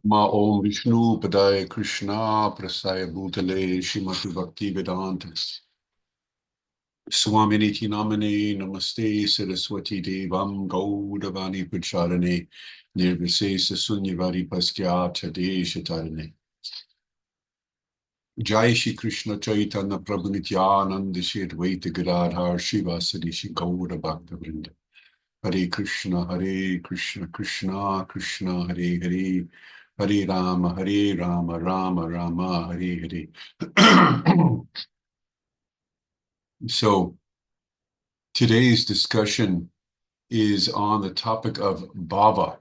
Ma Om Vishnu Padaya Krishna Prasaya Bhutale Shrimati Bhakti Vedanta Swaminiti Namane Namaste Saraswati Devam Gaudavani Pracharane Nirvisesa Sunyavari Paskya Tadesha Tarane Jai Shri Krishna Chaitanya Prabhu Nityananda Shri Advaita Gadadhar Shiva Sadishi Gaura Bhakta Vrinda Hare Krishna, Krishna Krishna, Hare Hare, Hare Rama, Rama Rama, Hare Hare. So today's discussion is on the topic of bhava.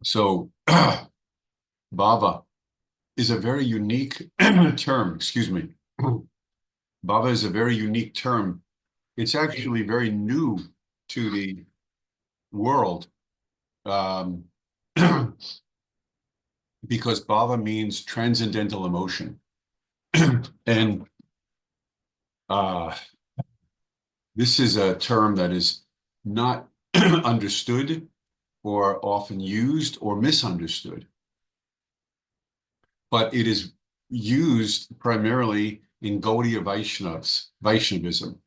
So bhava is a very unique term, excuse me. Bhava is a very unique term. It's actually very new to the world. Um, because bhava means transcendental emotion. And uh, this is a term that is not understood or often used or misunderstood, but it is used primarily in Gaudiya Vaishnavism.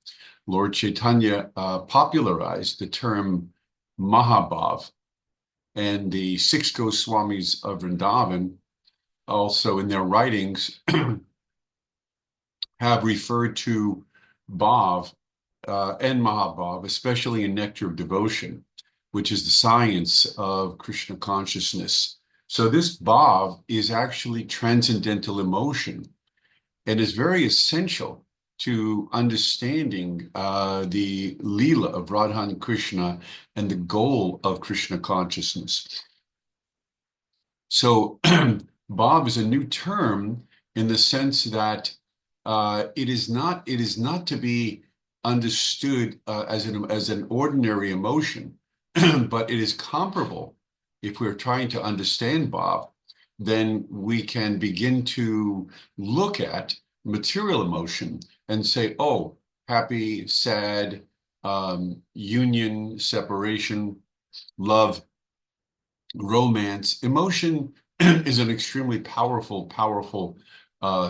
Lord Chaitanya popularized the term Mahabhav, and the six Goswamis of Vrindavan also in their writings have referred to Bhav and Mahabhav, especially in Nectar of Devotion, which is the science of Krishna consciousness. So this Bhav is actually transcendental emotion and is very essential to understanding the Leela of Radha and Krishna and the goal of Krishna consciousness. So Bhav is a new term in the sense that it is not to be understood as an ordinary emotion, but it is comparable. If we're trying to understand Bhav, then we can begin to look at material emotion and say, oh, happy, sad, union, separation, love, romance. Emotion is an extremely powerful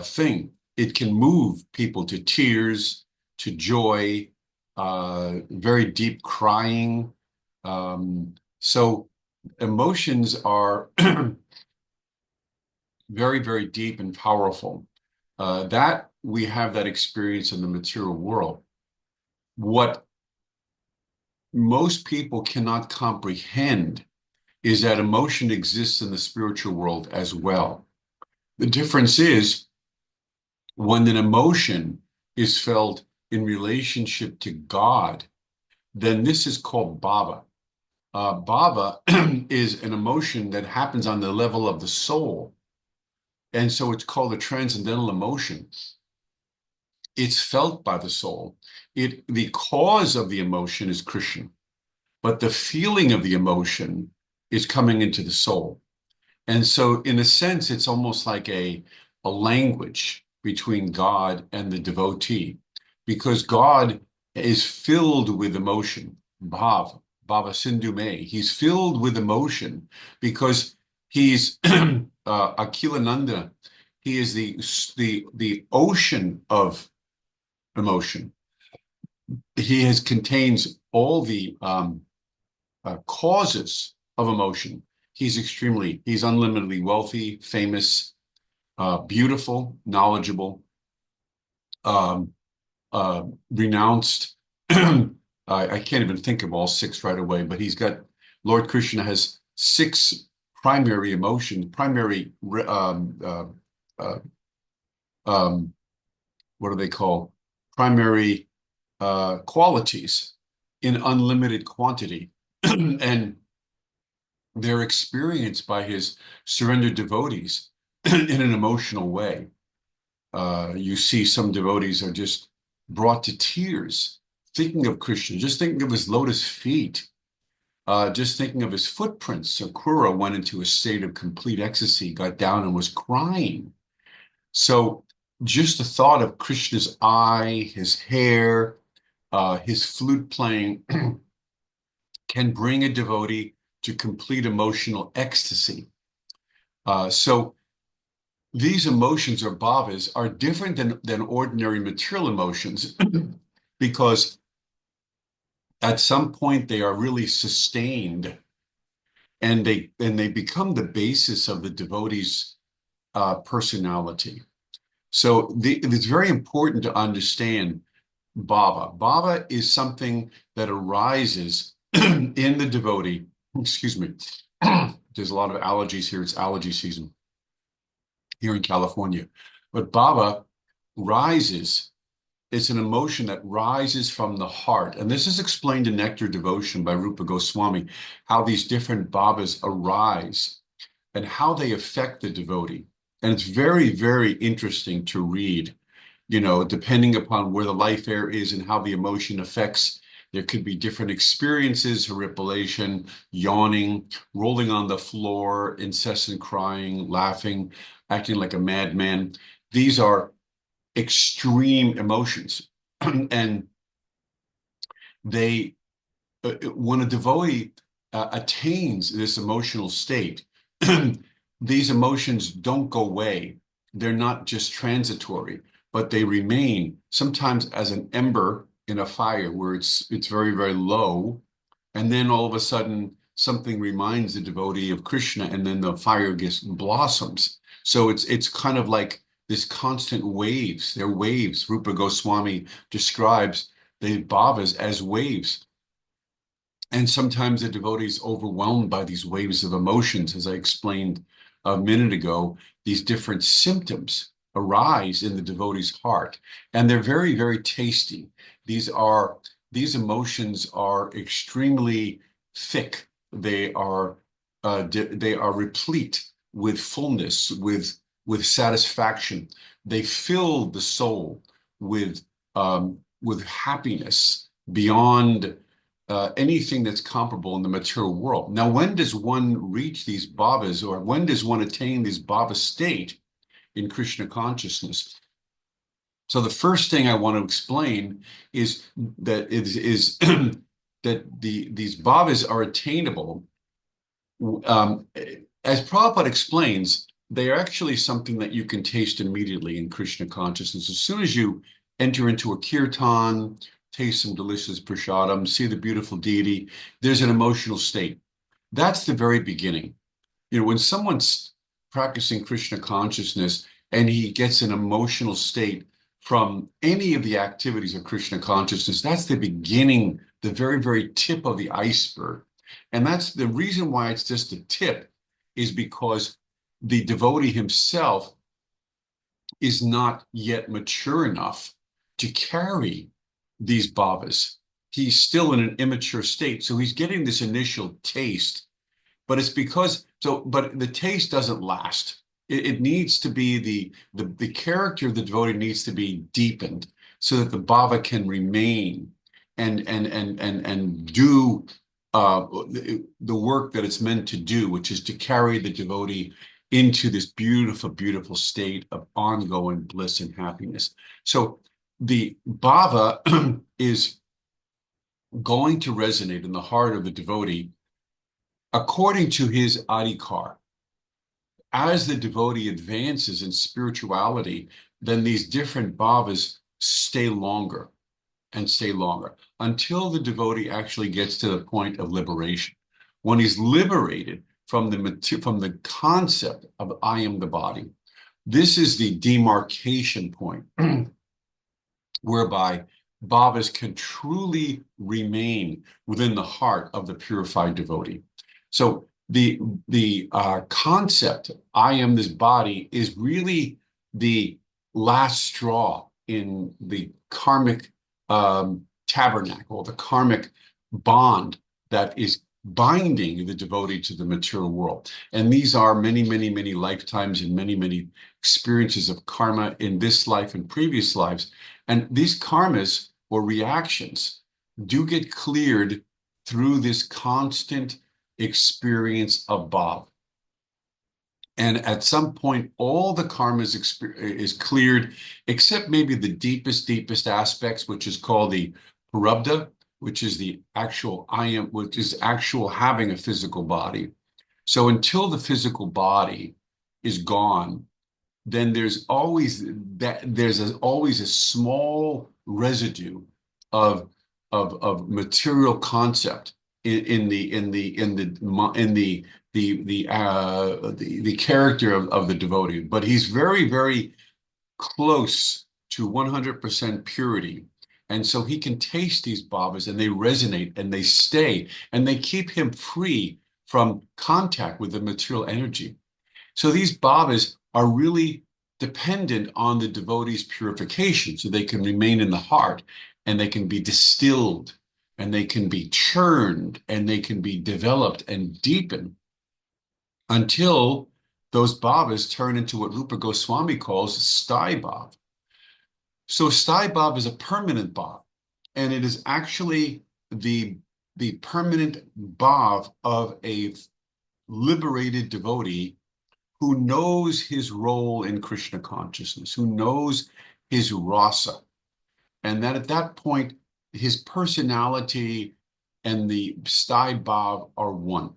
thing. It can move people to tears, to joy, very deep crying. So emotions are very deep and powerful. That we have that experience in the material world. What most people cannot comprehend is that emotion exists in the spiritual world as well. The difference is when an emotion is felt in relationship to God, then this is called bhava. Bhava is an emotion that happens on the level of the soul. And so it's called a transcendental emotion. It's felt by the soul. The cause of the emotion is Krishna, but the feeling of the emotion is coming into the soul. And so, in a sense, it's almost like a language between God and the devotee, because God is filled with emotion, bhava sindhu me. He's filled with emotion because he's Akhilananda. He is the ocean of emotion. Contains all the causes of emotion. He's unlimitedly wealthy, famous, beautiful, knowledgeable, um, renounced. I can't even think of all six right away, but Lord Krishna has six primary emotions, uh, um, what are they called? Primary qualities in unlimited quantity. And they're experienced by his surrendered devotees in an emotional way. You see some devotees are just brought to tears thinking of Krishna, just thinking of his lotus feet, just thinking of his footprints. So Krura went into a state of complete ecstasy, got down and was crying. So just the thought of Krishna's eye, his hair, his flute playing can bring a devotee to complete emotional ecstasy. So these emotions or bhavas are different than ordinary material emotions because at some point they are really sustained, and they become the basis of the devotee's personality. So it's very important to understand bhava. Bhava is something that arises in the devotee. Excuse me. There's a lot of allergies here. It's allergy season here in California. But bhava rises. It's an emotion that rises from the heart. And this is explained in Nectar Devotion by Rupa Goswami, how these different bhavas arise and how they affect the devotee. And it's very, very interesting to read, depending upon where the life air is and how the emotion affects. There could be different experiences: horripilation, yawning, rolling on the floor, incessant crying, laughing, acting like a madman. These are extreme emotions. And when a devotee attains this emotional state, these emotions don't go away. They're not just transitory, but they remain sometimes as an ember in a fire where it's very, very low. And then all of a sudden, something reminds the devotee of Krishna, and then the fire blossoms. So it's kind of like this constant waves. They're waves. Rupa Goswami describes the bhavas as waves. And sometimes the devotee is overwhelmed by these waves of emotions. As I explained a minute ago, these different symptoms arise in the devotee's heart, and they're very, very tasty. These emotions are extremely thick. They are replete with fullness, with satisfaction. They fill the soul with happiness beyond anything that's comparable in the material world. Now, when does one reach these bhavas, or when does one attain this bhava state in Krishna consciousness? So the first thing I want to explain is that that these bhavas are attainable. As Prabhupada explains, they are actually something that you can taste immediately in Krishna consciousness. As soon as you enter into a kirtan, taste some delicious prasadam, see the beautiful deity, there's an emotional state. That's the very beginning. When someone's practicing Krishna consciousness and he gets an emotional state from any of the activities of Krishna consciousness, that's the beginning, the very, very tip of the iceberg. And that's the reason why it's just a tip, is because the devotee himself is not yet mature enough to carry these bhavas. He's still in an immature state. So he's getting this initial taste, but but the taste doesn't last. It needs to be the character of the devotee needs to be deepened so that the bhava can remain and do the work that it's meant to do, which is to carry the devotee into this beautiful, beautiful state of ongoing bliss and happiness. So the bhava is going to resonate in the heart of the devotee according to his adhikar. As the devotee advances in spirituality, then these different bhavas stay longer and stay longer until the devotee actually gets to the point of liberation. When he's liberated from the concept of I am the body, this is the demarcation point whereby bhavas can truly remain within the heart of the purified devotee. So the concept, I am this body, is really the last straw in the karmic tabernacle, the karmic bond that is binding the devotee to the material world. And these are many, many, many lifetimes and many, many experiences of karma in this life and previous lives. And these karmas or reactions do get cleared through this constant experience of bhava. And at some point, all the karma is cleared, except maybe the deepest aspects, which is called the prarabdha, which is the actual I am, which is actual having a physical body. So until the physical body is gone, then always a small residue of material concept in the character of the devotee. But he's very, very close to 100% purity. And so he can taste these bhavas and they resonate and they stay and they keep him free from contact with the material energy. So these bhavas are really dependent on the devotee's purification so they can remain in the heart and they can be distilled and they can be churned and they can be developed and deepened until those bhavas turn into what Rupa Goswami calls sthai bhav. So sthai bhav is a permanent bhav, and it is actually the permanent bhav of a liberated devotee who knows his role in Krishna consciousness, who knows his rasa, and that at that point, his personality and the sthai bhav are one.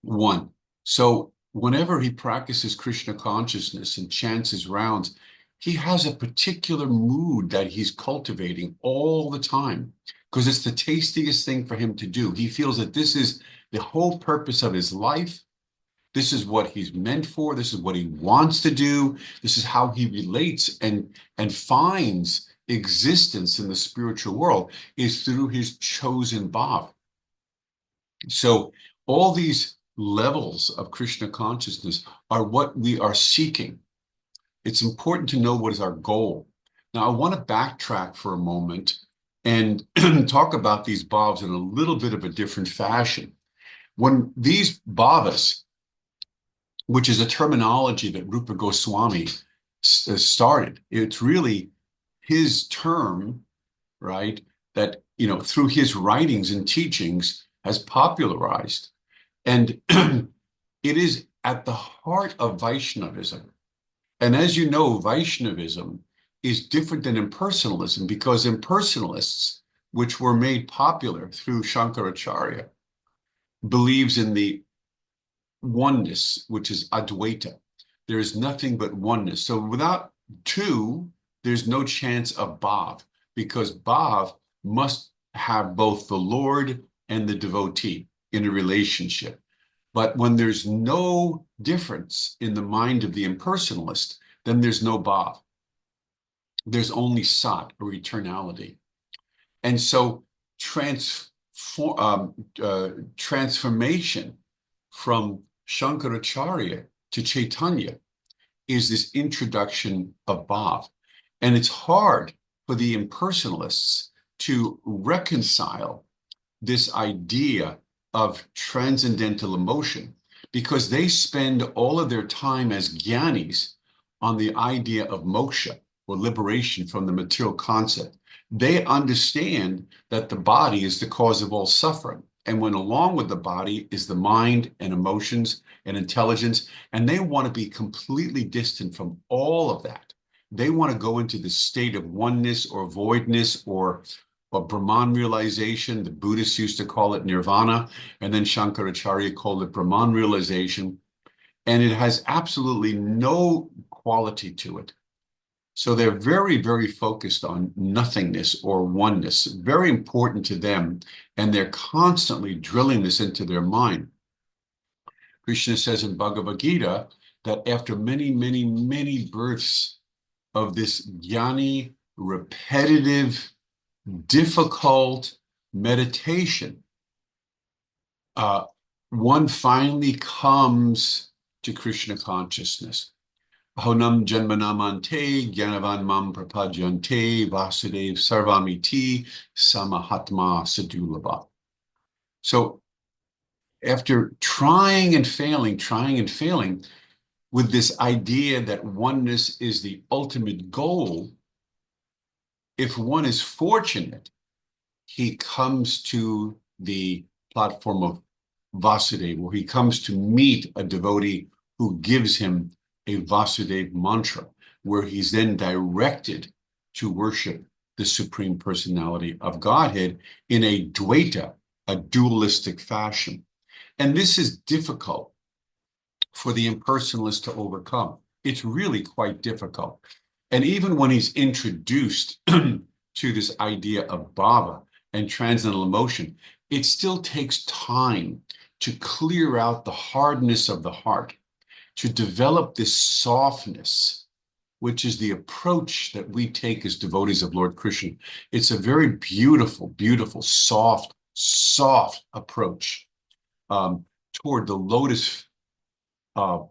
One. So whenever he practices Krishna consciousness and chants his rounds, he has a particular mood that he's cultivating all the time because it's the tastiest thing for him to do. He feels that this is the whole purpose of his life. This is what he's meant for. This is what he wants to do. This is how he relates and finds existence in the spiritual world is through his chosen bhav. So all these levels of Krishna consciousness are what we are seeking. It's important to know what is our goal. Now, I want to backtrack for a moment and talk about these bhavas in a little bit of a different fashion. When these bhavas, which is a terminology that Rupa Goswami started, it's really his term, right, that, through his writings and teachings has popularized. And it is at the heart of Vaishnavism. And as you know, Vaishnavism is different than impersonalism because impersonalists, which were made popular through Shankaracharya, believes in the oneness, which is Advaita. There is nothing but oneness. So without two, there's no chance of Bhav because Bhav must have both the Lord and the devotee in a relationship. But when there's no difference in the mind of the impersonalist, then there's no Bhav. There's only Sat or eternality. And so transformation from Shankaracharya to Chaitanya is this introduction of Bhav. And it's hard for the impersonalists to reconcile this idea of transcendental emotion because they spend all of their time as jnanis on the idea of moksha or liberation from the material concept. They understand that the body is the cause of all suffering. And when along with the body is the mind and emotions and intelligence, and they want to be completely distant from all of that. They want to go into the state of oneness or voidness or Brahman realization. The Buddhists used to call it nirvana, and then Shankaracharya called it Brahman realization. And it has absolutely no quality to it. So they're very, very focused on nothingness or oneness, very important to them. And they're constantly drilling this into their mind. Krishna says in Bhagavad Gita that after many, many, many births of this jnani, repetitive, difficult meditation, one finally comes to Krishna consciousness. Ahonam janmanamante gyanavan mam prapajyante vasudev sarvamiti samahatma sadulabha. So after trying and failing with this idea that oneness is the ultimate goal, if one is fortunate, he comes to the platform of Vasudeva, where he comes to meet a devotee who gives him a Vasudeva mantra, where he's then directed to worship the Supreme Personality of Godhead in a Dvaita, a dualistic fashion. And this is difficult for the impersonalist to overcome. It's really quite difficult. And even when he's introduced to this idea of bhava and transcendental emotion, it still takes time to clear out the hardness of the heart, to develop this softness, which is the approach that we take as devotees of Lord Krishna. It's a very beautiful, beautiful, soft approach toward the lotus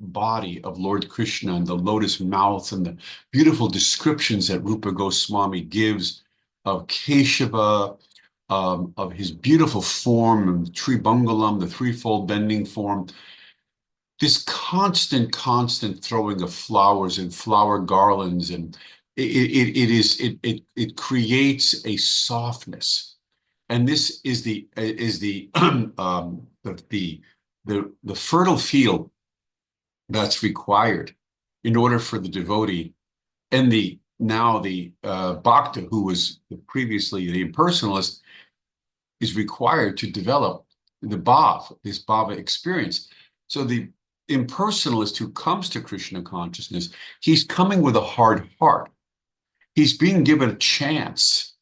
body of Lord Krishna and the lotus mouth and the beautiful descriptions that Rupa Goswami gives of Keshava, of his beautiful form, and Tribungalam, the threefold bending form. This constant throwing of flowers and flower garlands, and it creates a softness, and this is the fertile field that's required in order for the devotee and the bhakta, who was previously the impersonalist, is required to develop this bhava experience. So the impersonalist who comes to Krishna consciousness, he's coming with a hard heart. He's being given a chance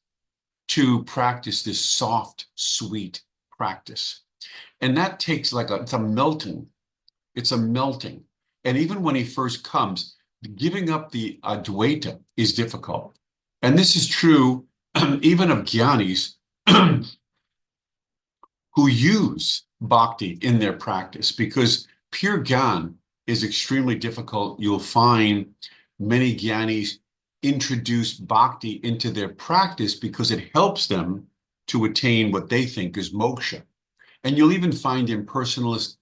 to practice this soft, sweet practice. And that takes it's a melting. It's a melting. And even when he first comes, giving up the Advaita is difficult. And this is true even of jnanis who use bhakti in their practice, because pure jnana is extremely difficult. You'll find many jnanis introduce bhakti into their practice because it helps them to attain what they think is moksha. And you'll even find impersonalist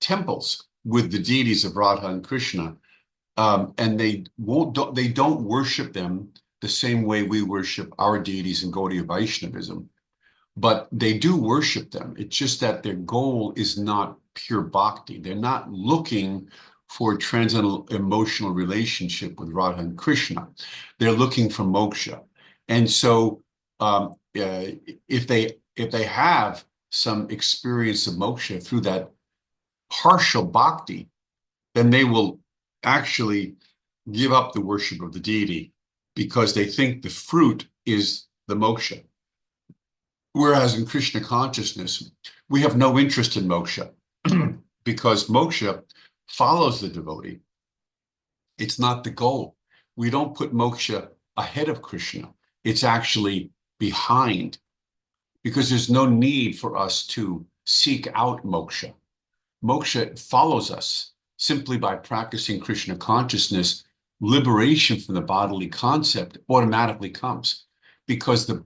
temples with the deities of Radha and Krishna, and they don't worship them the same way we worship our deities in Gaudiya Vaishnavism, but they do worship them. It's just that their goal is not pure bhakti. They're not looking for a transcendental emotional relationship with Radha and Krishna. They're looking for moksha. And so if they have some experience of moksha through that partial bhakti, then they will actually give up the worship of the deity because they think the fruit is the moksha. Whereas in Krishna consciousness, we have no interest in moksha because moksha follows the devotee. It's not the goal. We don't put moksha ahead of Krishna. It's actually behind, because there's no need for us to seek out moksha. Moksha follows us simply by practicing Krishna consciousness. Liberation from the bodily concept automatically comes, because the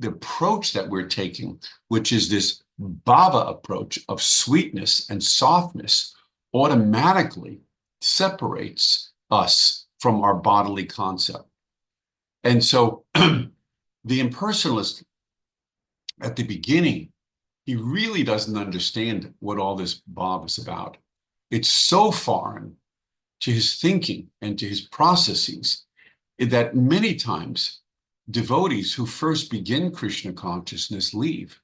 approach that we're taking, which is this bhava approach of sweetness and softness, automatically separates us from our bodily concept. And so the impersonalist at the beginning, he really doesn't understand what all this bhava is about. It's so foreign to his thinking and to his processes that many times devotees who first begin Krishna consciousness leave.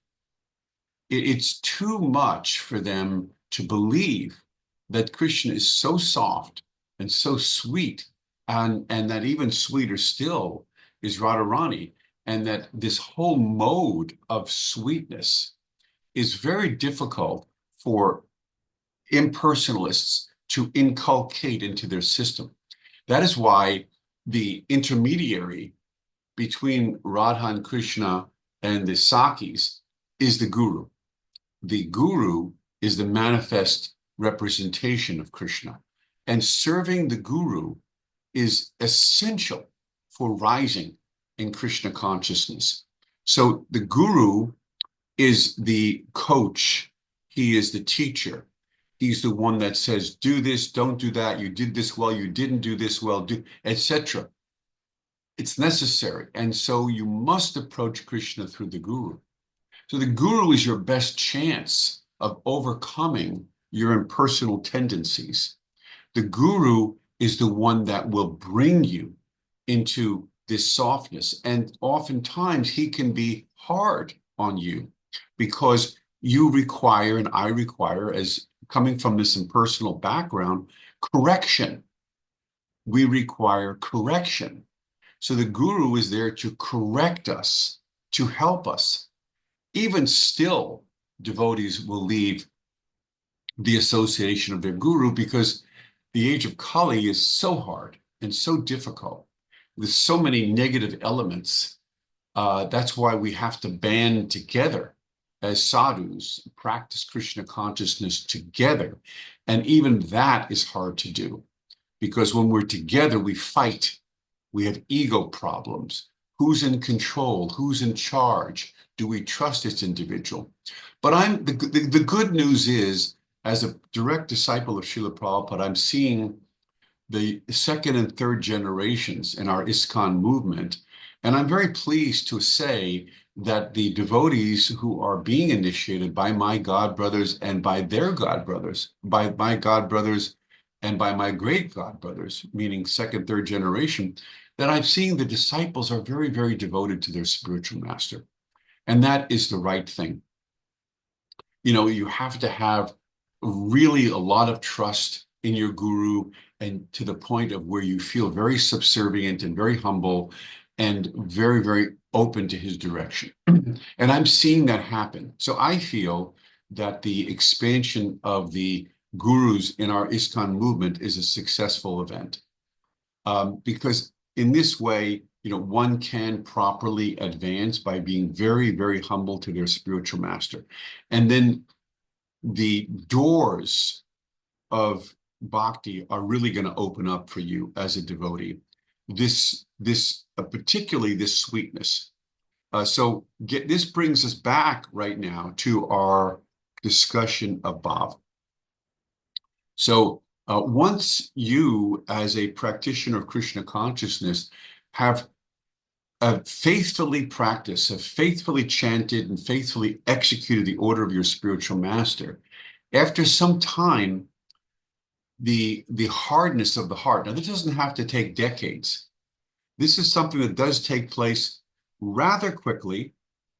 It's too much for them to believe that Krishna is so soft and so sweet, and that even sweeter still is Radharani, and that this whole mode of sweetness is very difficult for impersonalists to inculcate into their system. That is why the intermediary between Radha and Krishna and the Sakis is the guru. The guru is the manifest representation of Krishna, and serving the guru is essential for rising in Krishna consciousness. So the guru is the coach. He is the teacher. He's the one that says, do this, don't do that. You did this well, you didn't do this well, etc. It's necessary. And so you must approach Krishna through the guru. So the guru is your best chance of overcoming your impersonal tendencies. The guru is the one that will bring you into this softness. And oftentimes he can be hard on you because you require, and I require, as coming from this impersonal background, correction. We require correction. So the guru is there to correct us, to help us. Even still, devotees will leave the association of their guru because the age of Kali is so hard and so difficult with so many negative elements. That's why we have to band together as sadhus, practice Krishna consciousness together. And even that is hard to do because when we're together, we fight. We have ego problems. Who's in control? Who's in charge? Do we trust this individual? But the good news is, as a direct disciple of Srila Prabhupada, I'm seeing the second and third generations in our ISKCON movement. And I'm very pleased to say that the devotees who are being initiated by my god brothers and by their god brothers, by my god brothers and by my great god brothers, meaning second, third generation, that I'm seeing the disciples are very, very devoted to their spiritual master. And that is the right thing. You know, you have to have really a lot of trust in your guru, and to the point of where you feel very subservient and very humble and very, very open to his direction. And I'm seeing that happen. So I feel that the expansion of the gurus in our ISKCON movement is a successful event. Because in this way, you know, one can properly advance by being very, very humble to their spiritual master. And then the doors of bhakti are really going to open up for you as a devotee. Particularly this sweetness. This brings us back right now to our discussion of Bhava. So once you, as a practitioner of Krishna consciousness, have faithfully practiced, have faithfully chanted and faithfully executed the order of your spiritual master, after some time, the hardness of the heart. Now, this doesn't have to take decades. This is something that does take place rather quickly,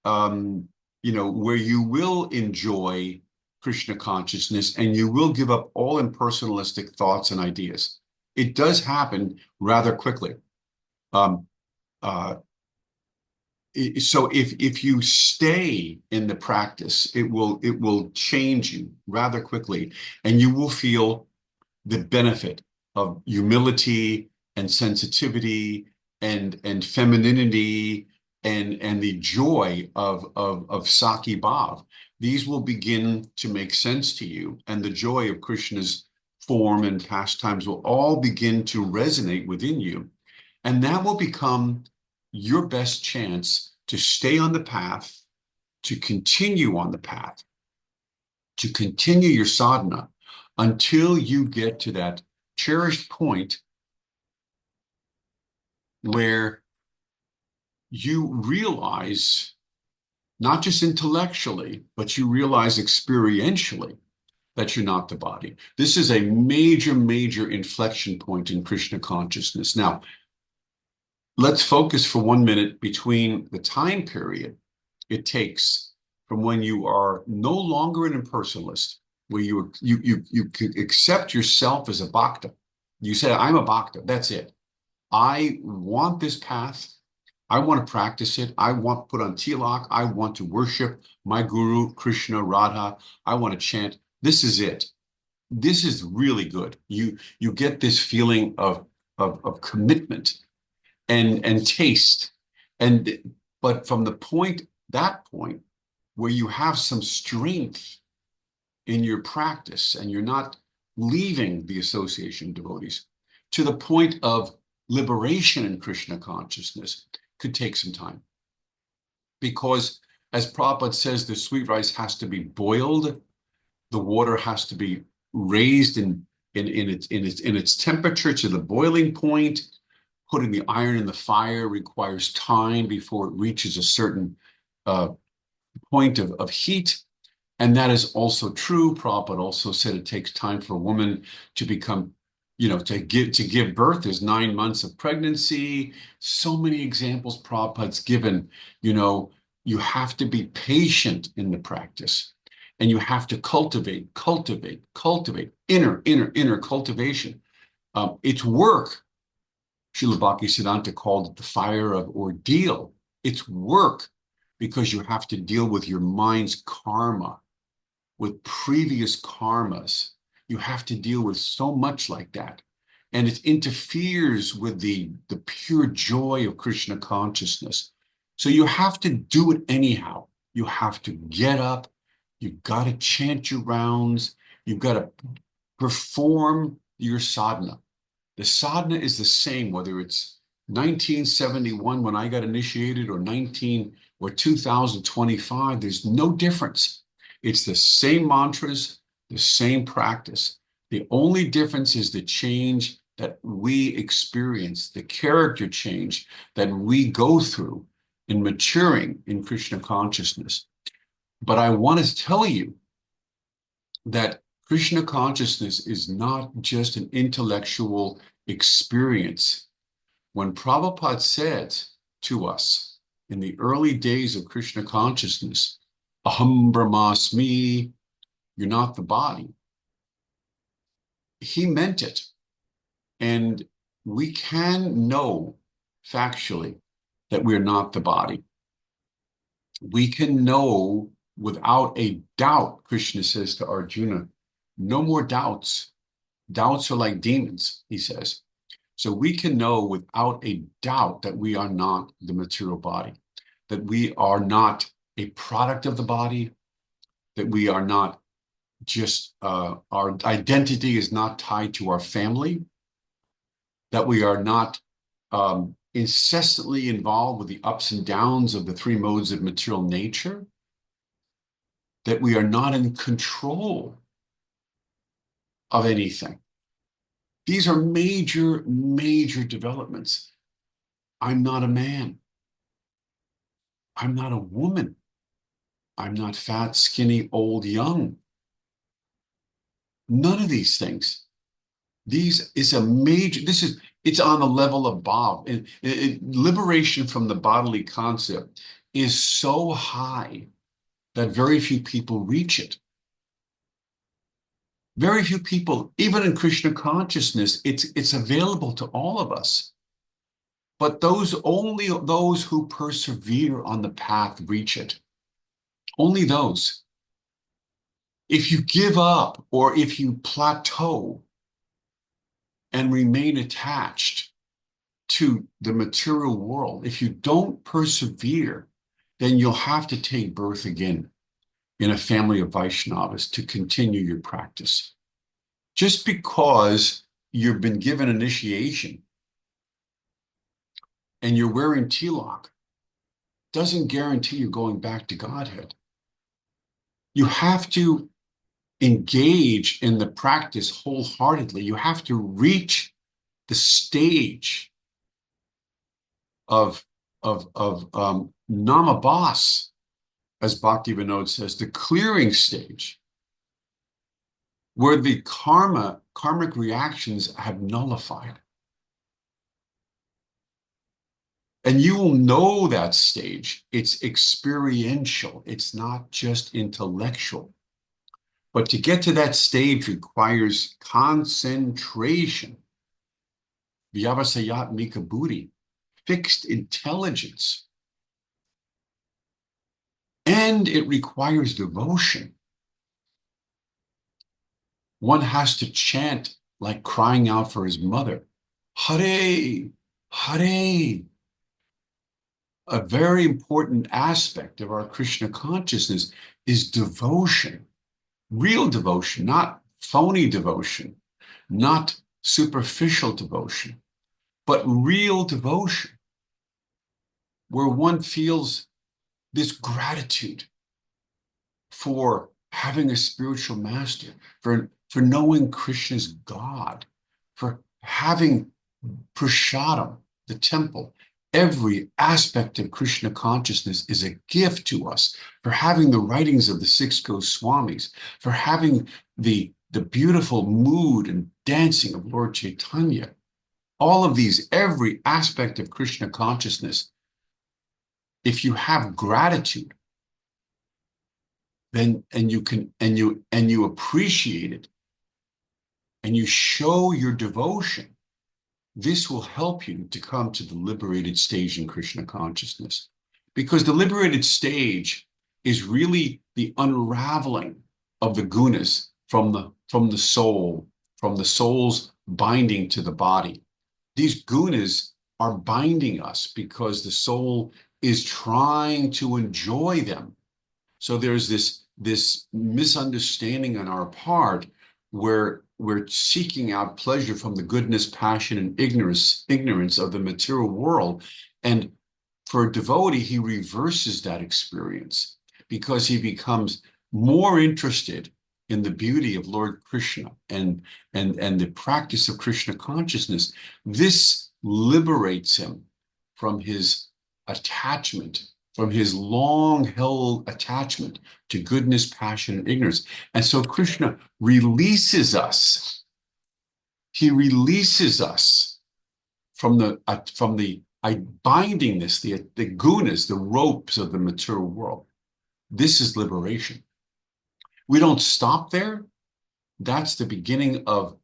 where you will enjoy Krishna consciousness and you will give up all impersonalistic thoughts and ideas. It does happen rather quickly. So if you stay in the practice, it will change you rather quickly, and you will feel the benefit of humility and sensitivity and femininity and the joy of Saki Bhav. These will begin to make sense to you, and the joy of Krishna's form and pastimes will all begin to resonate within you. And that will become your best chance to stay on the path, to continue on the path, to continue your sadhana until you get to that cherished point where you realize, not just intellectually, but you realize experientially that you're not the body. This is a major, major inflection point in Krishna consciousness. Now, let's focus for 1 minute between the time period it takes from when you are no longer an impersonalist, where you accept yourself as a bhakta. You say, I'm a bhakta, that's it. I want this path. I want to practice it. I want to put on tilak. I want to worship my guru, Krishna, Radha. I want to chant. This is it. This is really good. You get this feeling of commitment and taste. But from that point where you have some strength in your practice and you're not leaving the association of devotees, to the point of liberation in Krishna consciousness, could take some time. Because as Prabhupada says, the sweet rice has to be boiled, the water has to be raised in its temperature to the boiling point. Putting the iron in the fire requires time before it reaches a certain point of heat. And that is also true. Prabhupada also said it takes time for a woman to become to give birth. There's 9 months of pregnancy. So many examples Prabhupada's given. You have to be patient in the practice, and you have to cultivate inner cultivation. It's work. Srila Bhaktisiddhanta called it the fire of ordeal. It's work because you have to deal with your mind's karma, with previous karmas. You have to deal with so much like that. And it interferes with the pure joy of Krishna consciousness. So you have to do it anyhow. You have to get up. You've got to chant your rounds. You've got to perform your sadhana. The sadhana is the same, whether it's 1971 when I got initiated or 2025. There's no difference. It's the same mantras, the same practice. The only difference is the change that we experience, the character change that we go through in maturing in Krishna consciousness. But I want to tell you that Krishna consciousness is not just an intellectual experience. When Prabhupada said to us in the early days of Krishna consciousness, Aham Brahmasmi, you're not the body, he meant it. And we can know factually that we're not the body. We can know without a doubt, Krishna says to Arjuna, no more doubts. Doubts are like demons, he says. So we can know without a doubt that we are not the material body, that we are not a product of the body, that we are not just, our identity is not tied to our family, that we are not incessantly involved with the ups and downs of the three modes of material nature, that we are not in control of anything. These are major, major developments. I'm not a man. I'm not a woman. I'm not fat, skinny, old, young. None of these things. It's on the level of Bhava. Liberation from the bodily concept is so high that very few people reach it. Very few people, even in Krishna consciousness, it's available to all of us. But only those who persevere on the path reach it. Only those. If you give up or if you plateau and remain attached to the material world, if you don't persevere, then you'll have to take birth again in a family of Vaishnavas to continue your practice. Just because you've been given initiation and you're wearing tilak doesn't guarantee you're going back to Godhead. You have to engage in the practice wholeheartedly. You have to reach the stage of namabhas, as Bhaktivinoda says, the clearing stage, where the karmic reactions have nullified. And you will know that stage. It's experiential. It's not just intellectual. But to get to that stage requires concentration, vyavasayatmika buddhi, fixed intelligence. And it requires devotion. One has to chant like crying out for his mother. Hare, Hare. A very important aspect of our Krishna consciousness is devotion. Real devotion, not phony devotion, not superficial devotion, but real devotion, where one feels this gratitude for having a spiritual master, for knowing Krishna's God, for having prasadam, the temple. Every aspect of Krishna consciousness is a gift to us, for having the writings of the six Goswamis, for having the the beautiful mood and dancing of Lord Chaitanya, all of these, every aspect of Krishna consciousness, if you have gratitude, then and you appreciate it and you show your devotion, this will help you to come to the liberated stage in Krishna consciousness. Because the liberated stage is really the unraveling of the gunas from the soul, from the soul's binding to the body. These gunas are binding us because the soul is trying to enjoy them. So there's this misunderstanding on our part where we're seeking out pleasure from the goodness, passion, and ignorance of the material world. And for a devotee, he reverses that experience because he becomes more interested in the beauty of Lord Krishna and the practice of Krishna consciousness. This liberates him from his attachment, from his long-held attachment to goodness, passion, and ignorance. And so Krishna releases us. He releases us from the bindingness, the gunas, the ropes of the material world. This is liberation. We don't stop there. That's the beginning of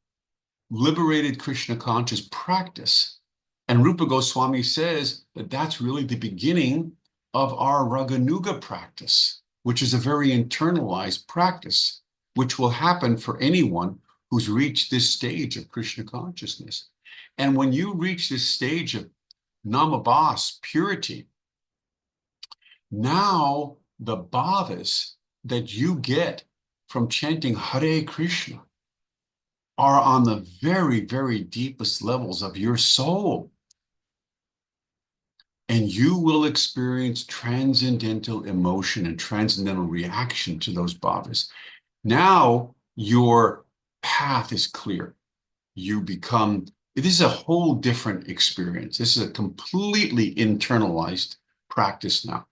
liberated Krishna conscious practice. And Rupa Goswami says that that's really the beginning of our Raganuga practice, which is a very internalized practice, which will happen for anyone who's reached this stage of Krishna consciousness. And when you reach this stage of namabhas, purity, now the bhavas that you get from chanting Hare Krishna are on the very, very deepest levels of your soul. And you will experience transcendental emotion and transcendental reaction to those bhavas. Now your path is clear. This is a whole different experience. This is a completely internalized practice now.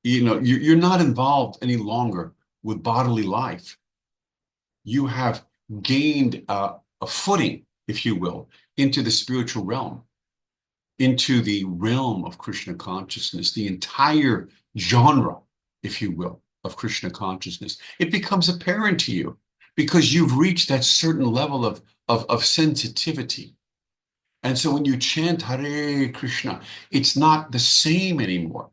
You're not involved any longer with bodily life. You have gained a footing, if you will, into the spiritual realm, into the realm of Krishna consciousness, the entire genre, if you will, of Krishna consciousness. It becomes apparent to you because you've reached that certain level of sensitivity. And so when you chant Hare Krishna, it's not the same anymore.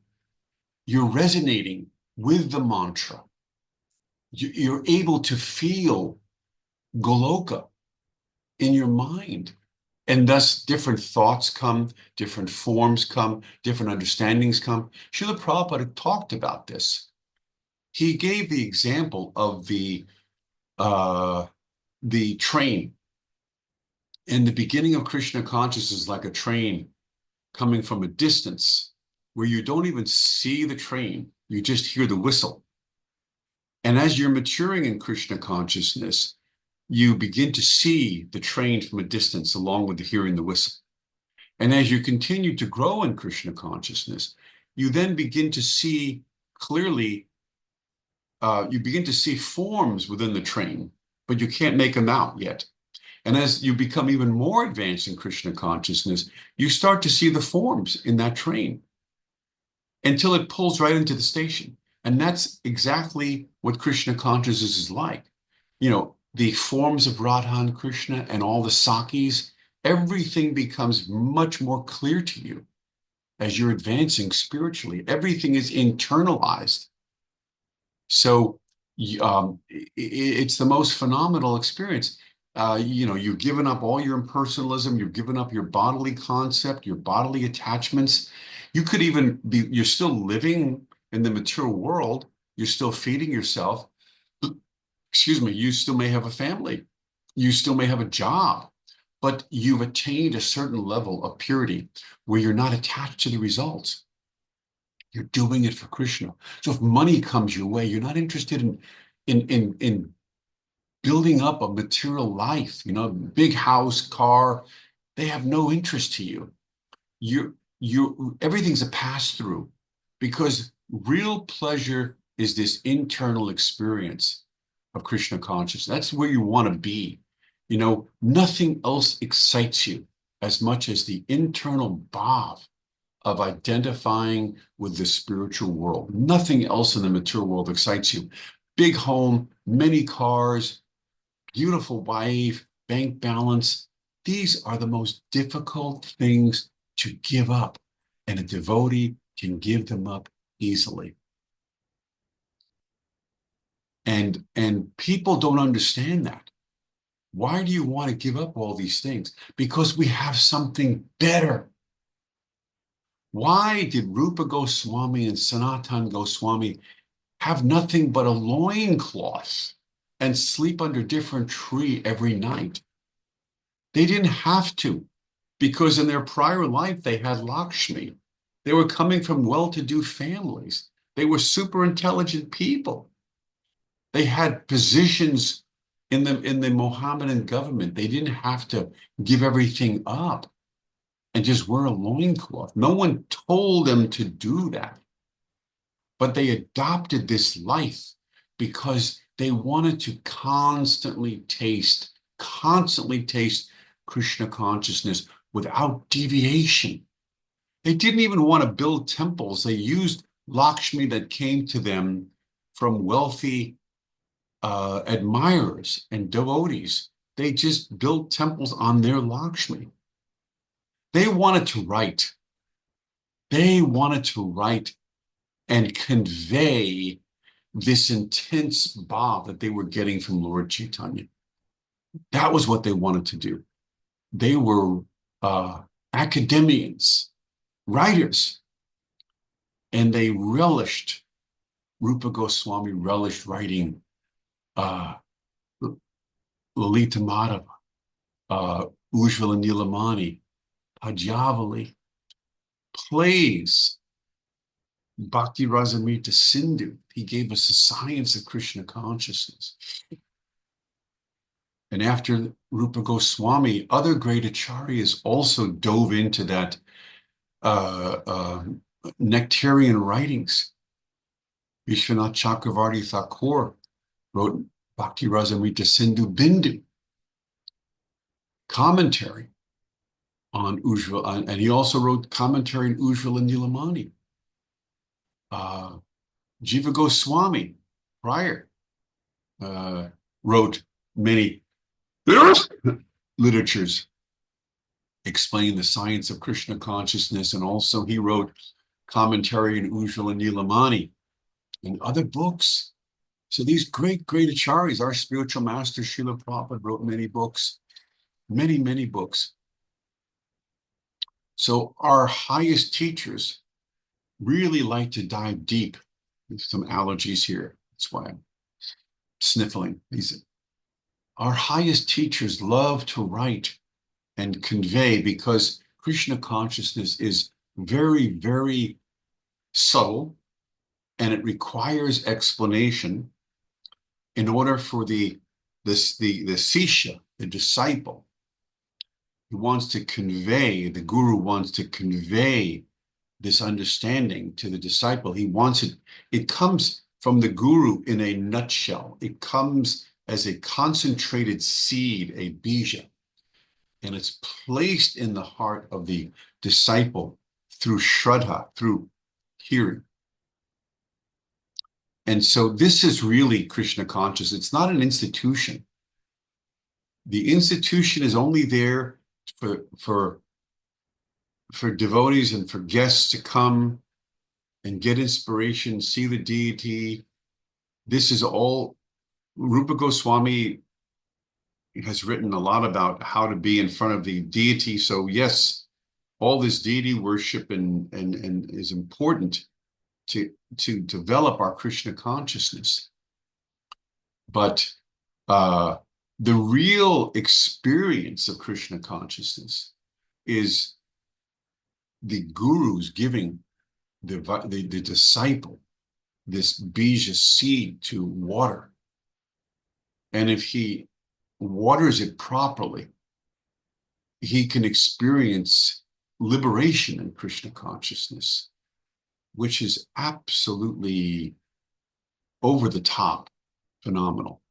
You're resonating with the mantra. You're able to feel Goloka in your mind. And thus different thoughts come, different forms come, different understandings come. Srila Prabhupada talked about this. He gave the example of the train. And the beginning of Krishna consciousness is like a train coming from a distance where you don't even see the train, you just hear the whistle. And as you're maturing in Krishna consciousness, you begin to see the train from a distance along with the hearing the whistle. And as you continue to grow in Krishna consciousness, you then begin to see clearly, you begin to see forms within the train, but you can't make them out yet. And as you become even more advanced in Krishna consciousness, you start to see the forms in that train until it pulls right into the station. And that's exactly what Krishna consciousness is like. The forms of Radha and Krishna and all the sakis, everything becomes much more clear to you as you're advancing spiritually. Everything is internalized. So it's the most phenomenal experience. You've given up all your impersonalism, you've given up your bodily concept, your bodily attachments. You could even you're still living in the material world, you're still feeding yourself. Excuse me, you still may have a family, you still may have a job, but you've attained a certain level of purity where you're not attached to the results. You're doing it for Krishna. So if money comes your way, you're not interested in building up a material life, big house, car. They have no interest to you. Everything's a pass-through because real pleasure is this internal experience of Krishna consciousness. That's where you want to be. You know, nothing else excites you as much as the internal bhav of identifying with the spiritual world. Nothing else in the material world excites you. Big home, many cars, beautiful wife, bank balance. These are the most difficult things to give up, and a devotee can give them up easily. And people don't understand that. Why do you want to give up all these things? Because we have something better. Why did Rupa Goswami and Sanatan Goswami have nothing but a loincloth and sleep under different tree every night? They didn't have to, because in their prior life, they had Lakshmi. They were coming from well-to-do families. They were super intelligent people. They had positions in the Mohammedan government. They didn't have to give everything up and just wear a loincloth. No one told them to do that. But they adopted this life because they wanted to constantly taste Krishna consciousness without deviation. They didn't even want to build temples. They used Lakshmi that came to them from wealthy admirers and devotees. They just built temples on their Lakshmi. They wanted to write. They wanted to write and convey this intense bhav that they were getting from Lord Chaitanya. That was what they wanted to do. They were academians, writers, and they relished, Rupa Goswami relished writing Lalita Madhava, Ujjvala Nilamani, Pajavali, plays, Bhakti Rasamrita Sindhu. He gave us the science of Krishna consciousness. And after Rupa Goswami, other great acharyas also dove into that nectarian writings. Vishwanath Chakravarti Thakur wrote Bhakti Rasamrita Sindhu Bindu, commentary on Ujjvala, and he also wrote commentary on Ujjvala Nilamani. Jiva Goswami, prior, wrote many literatures explaining the science of Krishna consciousness, and also he wrote commentary on Ujjvala Nilamani and other books. So these great acharyas, our spiritual master Srila Prabhupada wrote many books, many books. So our highest teachers really like to dive deep. There's some allergies here. That's why I'm sniffling. Our highest teachers love to write and convey, because Krishna consciousness is very, very subtle, and it requires explanation in order for the sisha, the disciple, who wants to convey, the guru wants to convey this understanding to the disciple. He wants it. It comes from the guru in a nutshell. It comes as a concentrated seed, a bija, and it's placed in the heart of the disciple through shraddha, through hearing. And so this is really Krishna conscious. It's not an institution. The institution is only there for devotees and for guests to come and get inspiration, see the deity. This is all. Rupa Goswami has written a lot about how to be in front of the deity. So yes, all this deity worship and is important to develop our Krishna consciousness. But the real experience of Krishna consciousness is the guru's giving the disciple this bija seed to water. And if he waters it properly, he can experience liberation in Krishna consciousness, which is absolutely over the top phenomenal.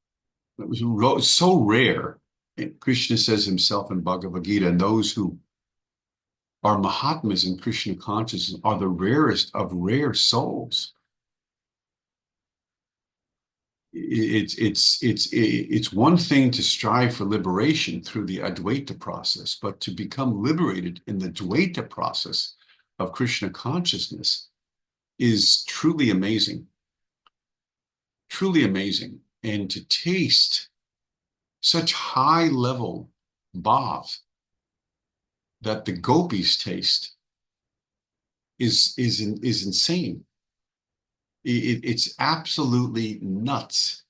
It was so rare. And Krishna says himself in Bhagavad Gita, and those who are Mahatmas in Krishna consciousness are the rarest of rare souls. It's one thing to strive for liberation through the Advaita process, but to become liberated in the Dvaita process of Krishna consciousness is truly amazing. And to taste such high level bhav that the gopis taste is insane. It's absolutely nuts.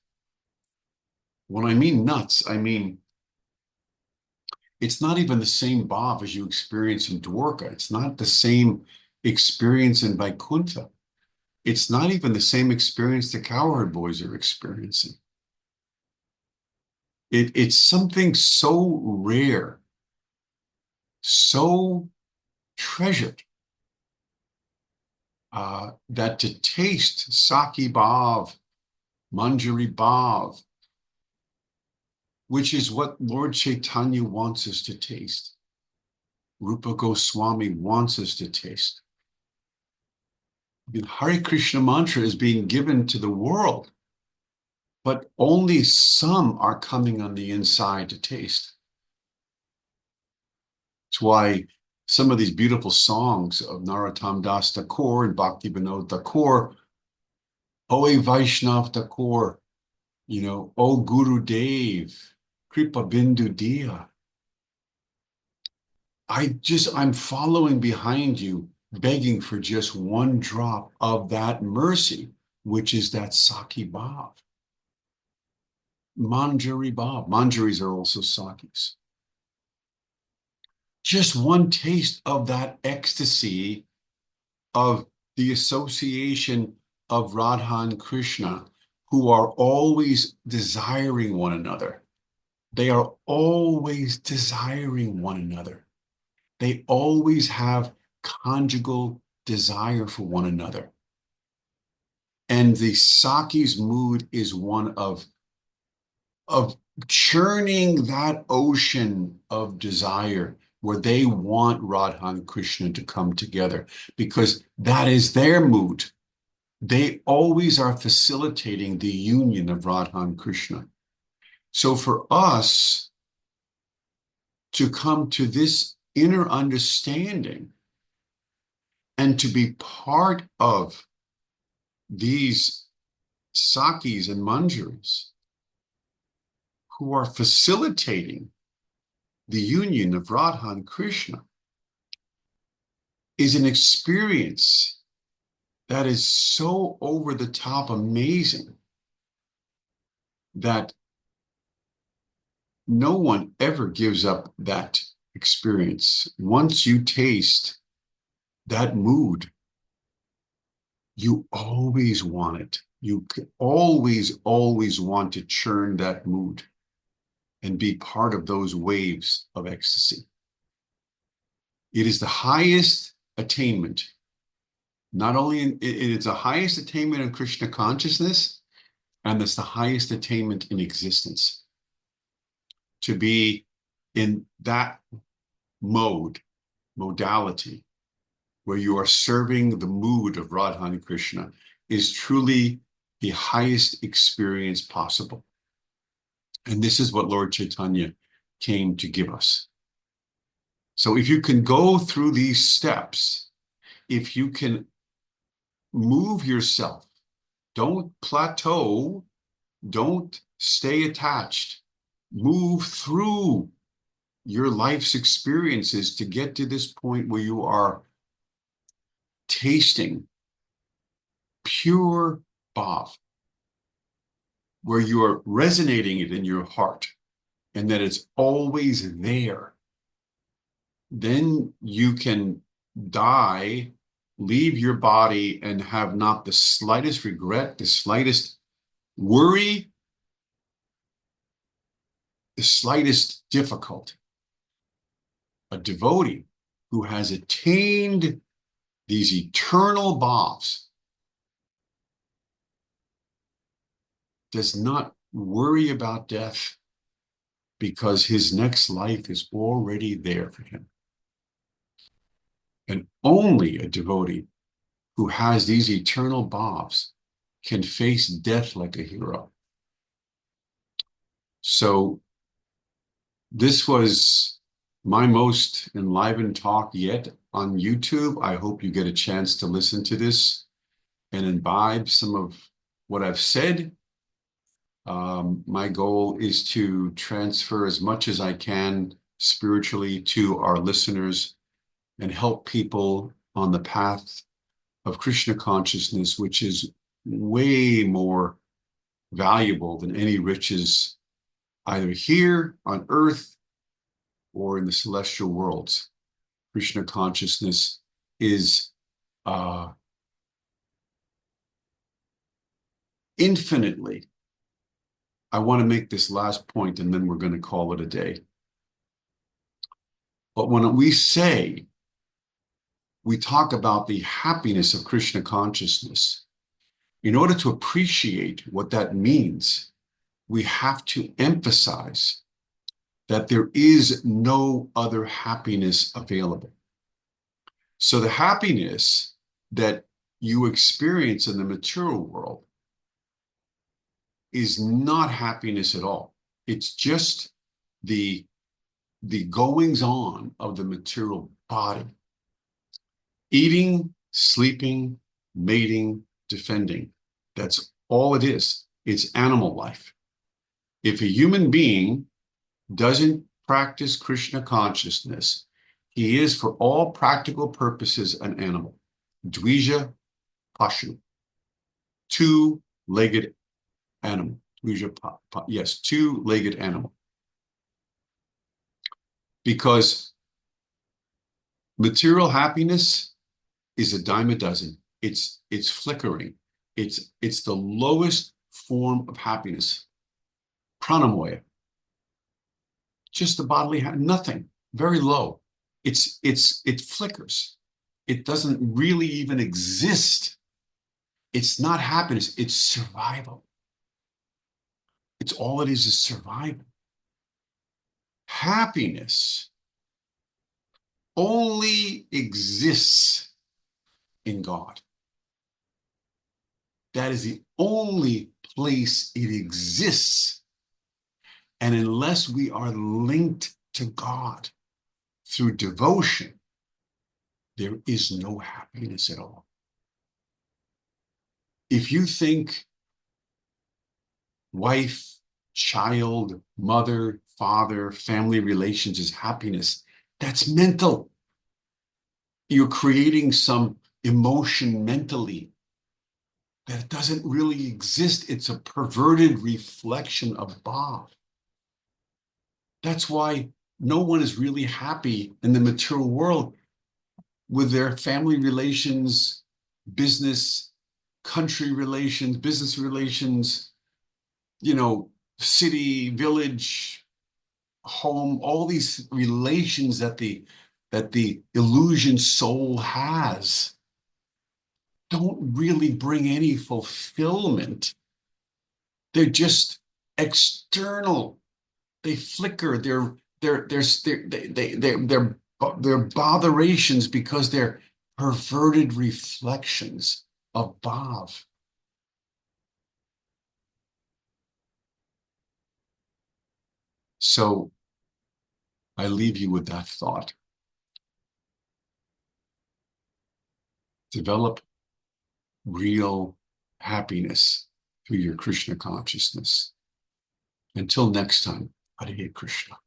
When I mean nuts, I mean it's not even the same bhav as you experience in Dwarka. It's not the same experience in Vaikuntha. It's not even the same experience the cowherd boys are experiencing. It's something so rare, so treasured, that to taste Saki Bhav, Manjari Bhav, which is what Lord Chaitanya wants us to taste. Rupa Goswami wants us to taste. The Hare Krishna mantra is being given to the world, but only some are coming on the inside to taste. It's why some of these beautiful songs of Narottam Das Thakur and Bhakti Vinod Thakur, Oe Vaishnav Thakur, O Guru Dev, Kripa Bindu Dia. I'm following behind you, begging for just one drop of that mercy, which is that Saki Bhav. Manjari Bhav. Manjaris are also Sakis. Just one taste of that ecstasy of the association of Radha and Krishna, who are always desiring one another. They are always desiring one another. They always have conjugal desire for one another. And the Saki's mood is one of churning that ocean of desire where they want Radha and Krishna to come together because that is their mood. They always are facilitating the union of Radha and Krishna. So for us to come to this inner understanding and to be part of these Sakis and Manjaris who are facilitating the union of Radha and Krishna is an experience that is so over the top amazing that no one ever gives up that experience. Once you taste that mood, you always want it. You always want to churn that mood and be part of those waves of ecstasy. It is the highest attainment. Not only it's the highest attainment in Krishna consciousness, and it's the highest attainment in existence. To be in that modality, where you are serving the mood of Radha and Krishna is truly the highest experience possible. And this is what Lord Chaitanya came to give us. So if you can go through these steps, if you can move yourself, don't plateau, don't stay attached, move through your life's experiences to get to this point where you are tasting pure bhav, where you are resonating it in your heart and that it's always there. Then you can die, leave your body, and have not the slightest regret, the slightest worry, the slightest difficulty. A devotee who has attained these eternal bhavs does not worry about death because his next life is already there for him. And only a devotee who has these eternal bhavs can face death like a hero. So this was my most enlivened talk yet on YouTube. I hope you get a chance to listen to this and imbibe some of what I've said. My goal is to transfer as much as I can spiritually to our listeners and help people on the path of Krishna consciousness, which is way more valuable than any riches either here on earth or in the celestial worlds. Krishna consciousness is infinitely. I want to make this last point and then we're going to call it a day. But when we talk about the happiness of Krishna consciousness, in order to appreciate what that means, we have to emphasize that there is no other happiness available. So the happiness that you experience in the material world is not happiness at all. It's just the goings on of the material body. Eating, sleeping, mating, defending. That's all it is. It's animal life. If a human being doesn't practice Krishna consciousness, he is, for all practical purposes, an animal. Dvija Pashu. Two-legged animal. Yes, two-legged animal. Because material happiness is a dime a dozen. It's flickering. It's the lowest form of happiness. Pranamoya. Just the bodily, nothing. Very low. It flickers. It doesn't really even exist. It's not happiness. It's survival. It's all it is survival. Happiness only exists in God. That is the only place it exists. And unless we are linked to God through devotion, there is no happiness at all. If you think wife, child, mother, father, family relations is happiness, that's mental. You're creating some emotion mentally that doesn't really exist. It's a perverted reflection of Bhava. That's why no one is really happy in the material world with their family relations, business, country relations, business relations, city, village, home, all these relations that the illusion soul has don't really bring any fulfillment. They're just external. They flicker. They're botherations because they're perverted reflections of Bhava. So I leave you with that thought. Develop real happiness through your Krishna consciousness. Until next time, Hare Krishna.